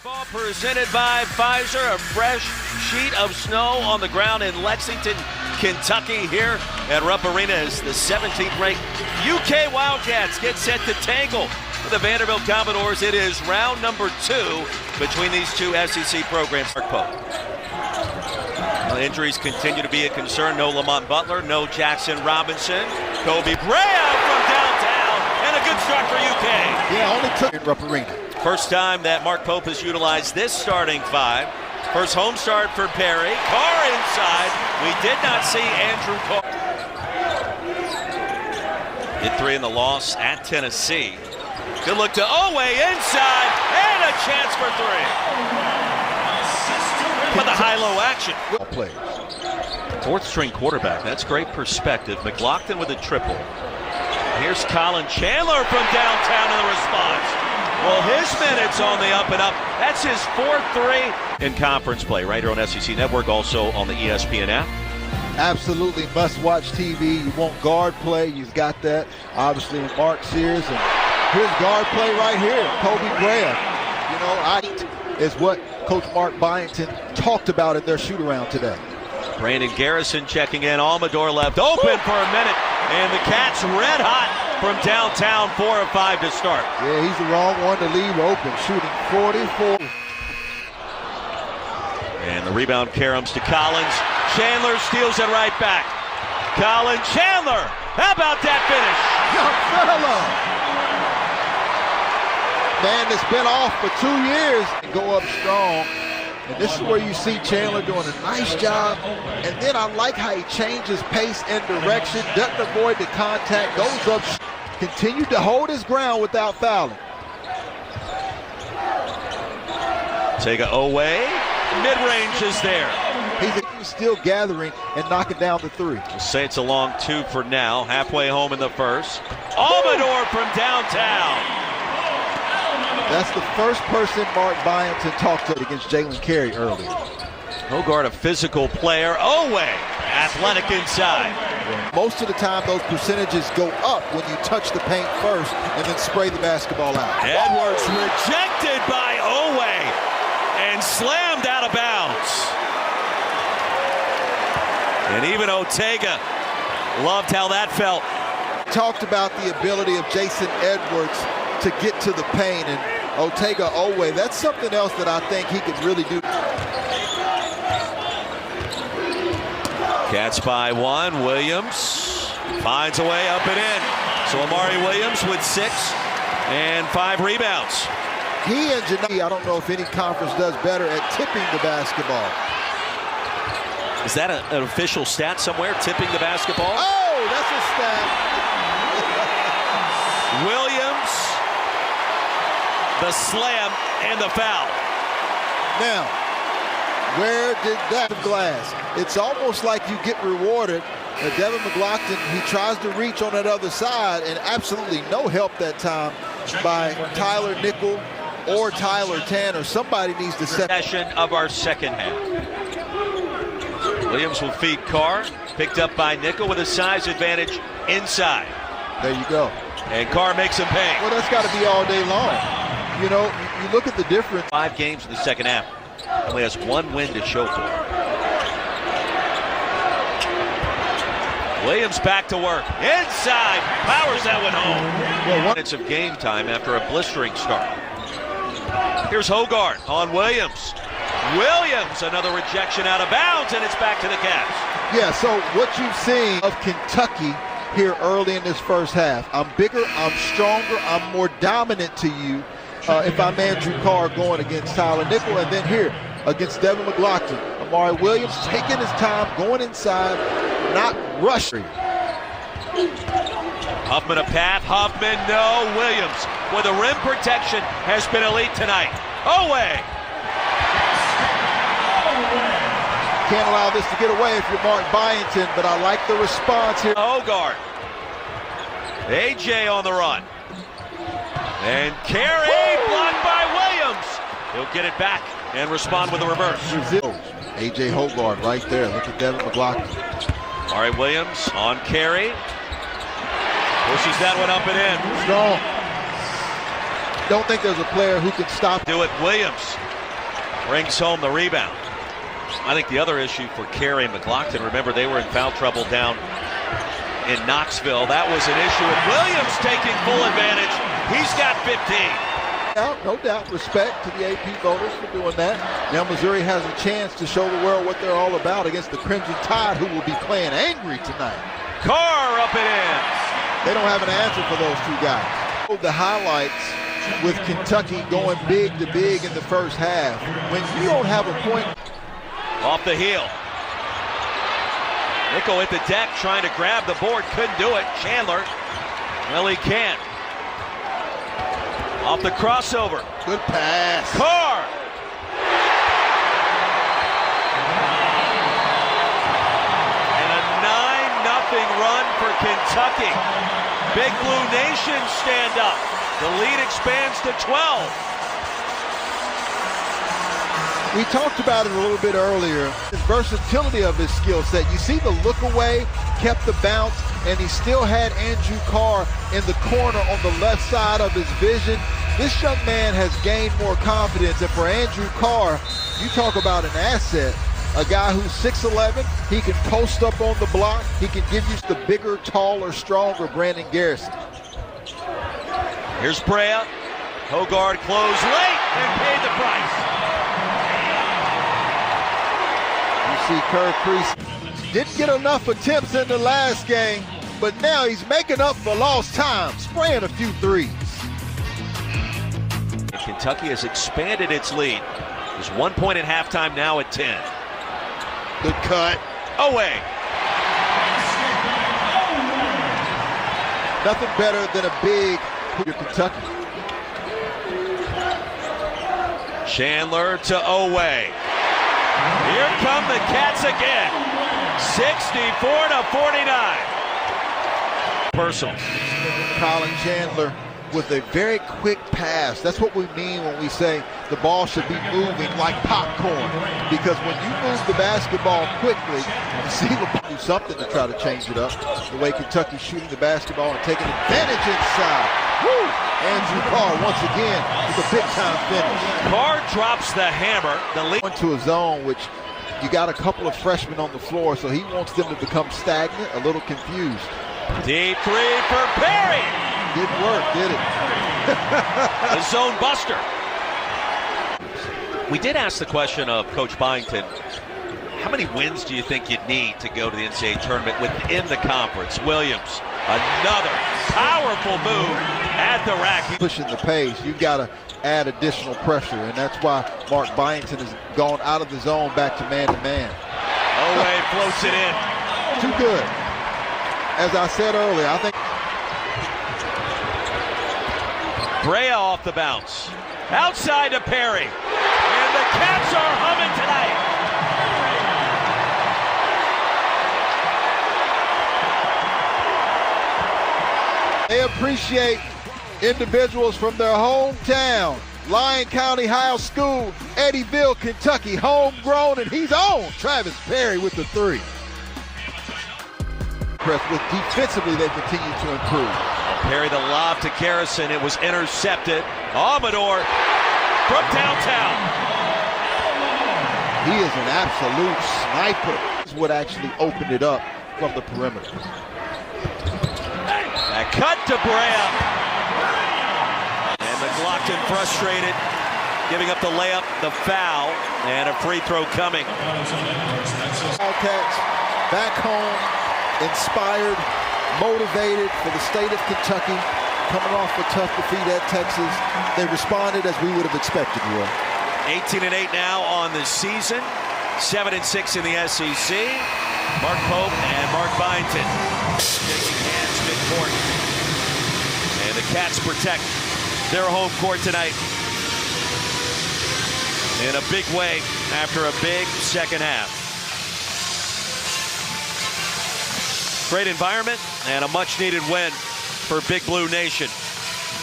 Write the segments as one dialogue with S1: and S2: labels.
S1: Ball presented by Pfizer, a fresh sheet of snow on the ground in Lexington, Kentucky here at Rupp Arena as the 17th ranked UK Wildcats get set to tangle with the Vanderbilt Commodores. It is round number 2 between these two SEC programs. Injuries continue to be a concern. No Lamont Butler, no Jackson Robinson. Kobe Bryant from downtown, and a good start for UK.
S2: Yeah, only took it Rupp Arena.
S1: First time that Mark Pope has utilized this starting five. First home start for Perry. Carr inside. We did not see Andrew Carr. Hit 3 in the loss at Tennessee. Good look to Owe inside, and a chance for 3. But the high-low action. Fourth string quarterback. That's great perspective. McLaughlin with a triple. Here's Colin Chandler from downtown in the response. Well, his minutes on the up and up. That's his 4th 3 in conference play right here on SEC Network, also on the ESPN app.
S2: Absolutely must-watch TV. You want guard play, you've got that. Obviously with Mark Sears, and here's guard play right here, Kobe Bryant. You know, is what Coach Mark Byington talked about in their shoot-around today.
S1: Brandon Garrison checking in. Almador left open for a minute, and the Cats red hot from downtown, 4 of 5 to start.
S2: Yeah, he's the wrong one to leave open, shooting 44.
S1: And the rebound caroms to Collins. Chandler steals it right back. Colin Chandler, how about that finish?
S2: Young fella. Man that's been off for 2 years and go up strong. And this is where you see Chandler doing a nice job. And then I like how he changes pace and direction, doesn't avoid the contact, goes up, continued to hold his ground without fouling.
S1: Ortega away, mid-range is there.
S2: He's still gathering and knocking down the 3.
S1: We'll say it's a long 2 for now, halfway home in the first. Almador from downtown.
S2: That's the first person Mark Byington talked to against Jalen Carey earlier.
S1: Hogard, a physical player. Owe, athletic inside.
S2: Most of the time, those percentages go up when you touch the paint first and then spray the basketball out.
S1: Edwards rejected by Owe and slammed out of bounds. And even Ortega loved how that felt.
S2: Talked about the ability of Jason Edwards to get to the paint, and Ortega Owe, that's something else that I think he could really do.
S1: Cats by 1. Williams finds a way up and in. So Amari Williams with 6 and 5 rebounds.
S2: He and Janai, I don't know if any conference does better at tipping the basketball.
S1: Is that an official stat somewhere, tipping the basketball?
S2: Oh, that's a stat.
S1: Williams, the slam, and the foul.
S2: Now, where did that glass? It's almost like you get rewarded. Devin McLaughlin, he tries to reach on that other side, and absolutely no help that time by Tyler Nickel or Tyler Tanner. Somebody needs to set.
S1: Session of our second half. Williams will feed Carr, picked up by Nickel with a size advantage inside.
S2: There you go.
S1: And Carr makes him pay.
S2: Well, that's got to be all day long. You know, you look at the difference.
S1: 5 games in the second half. Only has 1 win to show for it. Williams back to work. Inside. Powers that one home. Well, 1 minutes of game time after a blistering start. Here's Hogard on Williams. Williams, another rejection out of bounds, and it's back to the Cavs.
S2: Yeah, so what you've seen of Kentucky here early in this first half. I'm bigger, I'm stronger, I'm more dominant to you if I'm Andrew Carr going against Tyler Nickel, and then here against Devin McLaughlin. Amari Williams taking his time, going inside, not rushing.
S1: Huffman a path, Huffman no, Williams with a rim protection has been elite tonight. Owe!
S2: Can't allow this to get away if you're Mark Byington, but I like the response here.
S1: Hogard. AJ on the run. And Carey blocked by Williams. He'll get it back and respond with a reverse.
S2: AJ Hogard right there. Look at Devin McLaughlin.
S1: All right, Williams on Carey. Pushes that one up and in.
S2: Strong. Don't think there's a player who can stop.
S1: Do it, Williams. brings home the rebound. I think the other issue for Carey and McLaughlin, remember they were in foul trouble down in Knoxville. That was an issue, and Williams taking full advantage. He's got 15.
S2: No doubt, respect to the AP voters for doing that. Now Missouri has a chance to show the world what they're all about against the Crimson Tide, who will be playing angry tonight.
S1: Carr up and in.
S2: They don't have an answer for those two guys. The highlights with Kentucky going big to big in the first half. When you don't have a point.
S1: Off the heel. Nickel hit the deck trying to grab the board. Couldn't do it. Chandler. Well, he can't. Off the crossover.
S2: Good pass.
S1: Carr. And a 9-0 run for Kentucky. Big Blue Nation stand up. The lead expands to 12.
S2: We talked about it a little bit earlier, his versatility of his skill set. You see the look away, kept the bounce, and he still had Andrew Carr in the corner on the left side of his vision. This young man has gained more confidence, and for Andrew Carr, you talk about an asset. A guy who's 6'11", he can post up on the block, he can give you the bigger, taller, stronger Brandon Garrison.
S1: Here's Brea. Hager closed late and paid the price.
S2: See Kerr Crease didn't get enough attempts in the last game, but now he's making up for lost time, spraying a few threes.
S1: And Kentucky has expanded its lead. There's 1 point at halftime, now at 10.
S2: Good cut.
S1: Away.
S2: Nothing better than a big Kentucky.
S1: Chandler to Oweh. Here come the Cats again. 64-49. Personal.
S2: Colin Chandler with a very quick pass. That's what we mean when we say the ball should be moving like popcorn. Because when you move the basketball quickly, you see him do something to try to change it up. The way Kentucky's shooting the basketball and taking advantage inside. Woo! Andrew Carr once again with a big-time finish.
S1: Carr drops the hammer. The lead
S2: into a zone, which you got a couple of freshmen on the floor, so he wants them to become stagnant, a little confused.
S1: Deep three for Perry.
S2: Didn't work, did it?
S1: The zone buster. We did ask the question of Coach Byington, how many wins do you think you'd need to go to the NCAA tournament within the conference? Williams, another powerful move at the rack.
S2: Pushing the pace, you've got to add additional pressure, and that's why Mark Byington has gone out of the zone back to man-to-man.
S1: Oweh floats it in.
S2: Too good. As I said earlier, I think
S1: Brea off the bounce. Outside to Perry. And the Cats are humming tonight.
S2: They appreciate individuals from their hometown. Lyon County High School, Eddyville, Kentucky, homegrown, and he's on. Travis Perry with the three. With defensively, they continue to improve.
S1: Perry the lob to Garrison. It was intercepted. Amador from downtown.
S2: He is an absolute sniper. This is what actually opened it up from the perimeter.
S1: A cut to Brea. And McLaughlin frustrated, giving up the layup, the foul, and a free throw coming.
S2: Wildcats back home, inspired, motivated for the state of Kentucky, coming off a tough defeat at Texas. They responded as we would have expected, Roy.
S1: 18-8 now on the season, 7-6 in the SEC. Mark Pope and Mark Byington shaking hands midcourt. And the Cats protect their home court tonight in a big way after a big second half. Great environment and a much-needed win for Big Blue Nation.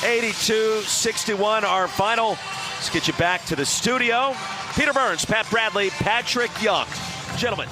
S1: 82-61 our final. Let's get you back to the studio. Peter Burns, Pat Bradley, Patrick Young. Gentlemen.